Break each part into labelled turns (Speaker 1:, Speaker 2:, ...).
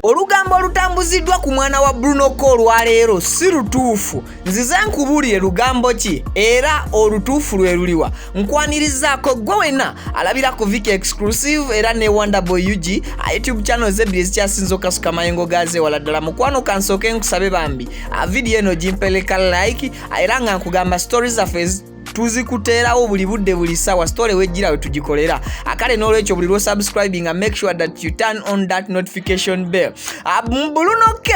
Speaker 1: Olugambo olutambuziddwa ku mwana wa Bruno K olwaleero si lutuufu. Nzize nkubuulire lugambo ki era olutuufu lwe luliwa. Nkwanirizaako gwe wenna alabira ku Viki Exclusive era ne Wonderboy UG YouTube channels ebbiri ezikyasinza okasuka mayengo gaze wala ddala. Mukwano kansooke nkusabe bambi video eno gimpeleka like era nga nkugamba stories zaffe tuzikuteerawo buli budde buli sawa story wejjira we tugikolera. Akale n'olwekyo buli lwo subscribing and make sure that you turn on that notification bell. Bruno K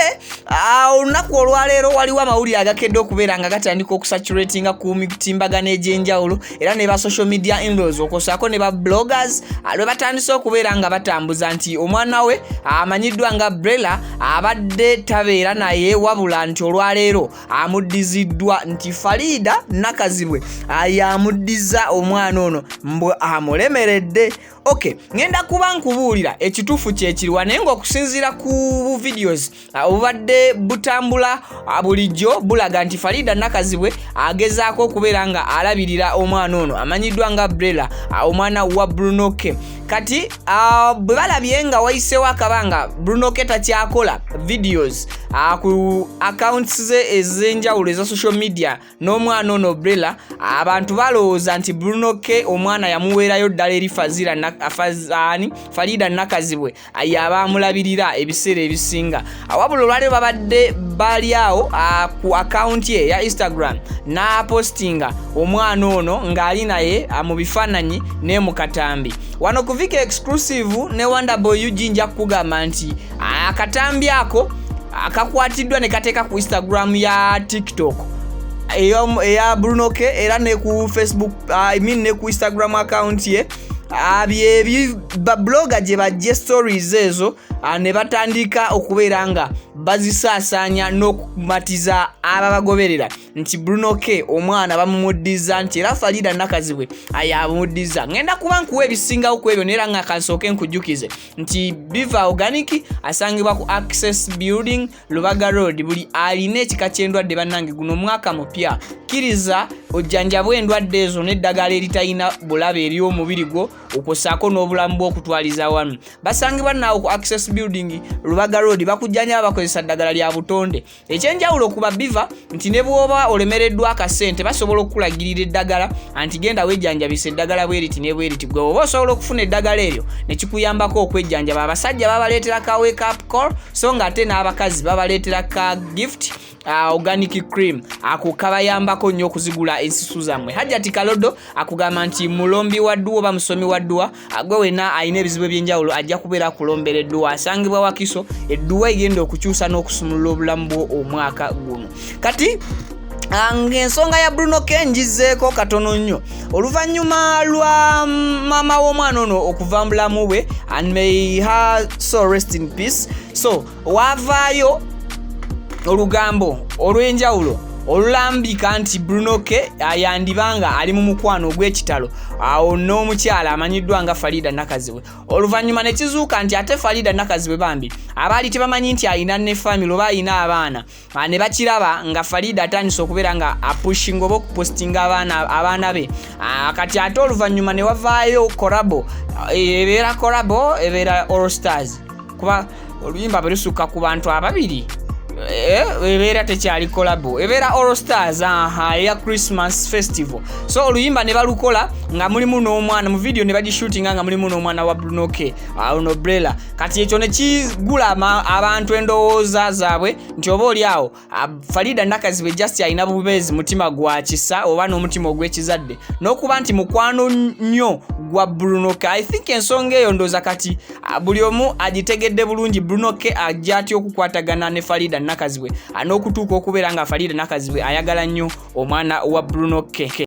Speaker 1: olunaku olwaleero waliwo amawulire agakedde okubeera nga gatandika okusaturatinga ku mitimbagano egy'enjawulo era ne ba social media inlaws okosaako ne ba bloggers lwe batandise okubeera nga batambuza nti omwana we amanyiddwa nga Brella abadde tabeera naye wabula nti olwaleero amuddiziddwa nti Farida Nakazibwe ayamuddiza omwana ono mbwe amulemeredde. Okay, ngenda kuba nkubuulira ekituufu kyekiriwa naye ng'okusinziira ku videos obubadde butambula bulijjo bulaga nti Farida Nakazibwe agezaako okubeera nga alabirira omwana ono amanyiddwa nga Brella omwana wa Bruno K. Kati bwe balabye nga wayiseewo akabanga Bruno K takyakola videos ku accounts ze ez'enjawulo eza social media n'omwana ono Brella, abantu balowooza nti Bruno K omwana yamuweerayo ddala eri Farida Nakazibwe ayaba amulabirira ebiseera ebisinga. Wabula olwaleero babadde bali awo ku account ye ya Instagram n'apostinga omwana ono ng'ali naye mu bifaananyi ne mu katambi. Wano ku Viki Exclusive ne Wonderboy UG nja kukugamba nti akatambi ako akakwatiddwa ne kateeka ku Instagram ya TikTok eya Bruno K era ne ku Facebook ne ku Instagram account ye blogger gye bajje stories ezo ne batandika okubeera nga bazisaasaanya n'okumatiza ababagoberera nti Bruno K omwana bamumuddiza nti era Farida Nakazibwe ayamuddiza. Ngenda kuba nkuwa ebisingawo ku ebyo neera nga kansooke nkujjukize nti Biva Organic asangibwa ku Access Building Lubaga Road. Buli alina ekika ky'endwadde bannange guno mwaka mupya kkiriza ojjanjabwa endwadde ezo n'eddagala eritalina bulabe eri omubiri gwo okosaako n'obulamu bw'okutwaliza wano. Basangibwa naawo ku Access Building Lubaga Road bakujjanjaba bakozesa ddagala lya butonde. Ekyenjawulo ku Biva nti ne bw'oba olemereddwa akasente basobola okukulagirira eddagala anti genda wejjanjabisa eddagala bweriti ne bweriti. Gwe oba osobola okufuna eddagala eryo ne kikuyambako okwejjanjaba. Abasajja babaleetera ka wake up call so nga ate n'abakazi babaleetera ka gift organic cream ako kabayambako nnyo okuzigula ensisu zammwe. Hajjati Kalodo akugamba nti mulombi wa dduwa oba musomi wa dduwa gwe wenna alina ebizibu eby'enjawulo ajja kubeera akulombera edduwa. Asangibwa Wakiso, edduwa egenda okukyusa n'okusumulula obulamu bwo omwaka guno. Kati ng'ensonga ya Bruno K ngizeeko katono nnyo oluvannyuma lwa maama w'omwana ono okuva mu bulamu bwe and may her soul rest in peace. So wavaayo olugambo olw'enjawulo olulambika nti Bruno K yandibanga ali mu mukwano ogw'ekitalo awo n'omukyala amanyiddwa nga Farida Nakazibwe. Oluvannyuma ne kizuuka nti ate Farida Nakazibwe bambi abaali tebamanyi nti alina ne family oba alina abaana ne bakiraba nga Farida atandise okubeera nga apushinga oba okupostinga abaana be. Kati ate oluvannyuma ne wavaayo korabo ebeera All Stars kuba oluyimba belusukka ku bantu ababiri ebeera tekyali kolabo ebeera All Stars ya Christmas Festival. So oluyimba ne balukola nga mulimu n'omwana mu video ne bagishootinga nga mulimu n'omwana wa Bruno K ono Brella. Kati ekyo ne kigula abantu endowooza zaabwe nti oba oli awo Farida Nakazibwe just alina bubeezi mutima gwa kisa oba n'omutima ogw'ekizadde n'okuba nti mukwano nnyo gwa Bruno K. I think ensonga eyo ndooza kati buli omu agitegedde bulungi. Bruno K ajja atya okukwatagana ne Farida Nakazibwe n'okutuuka okubeera nga Farida Nakazibwe ayagala nnyo omwana wa Bruno K.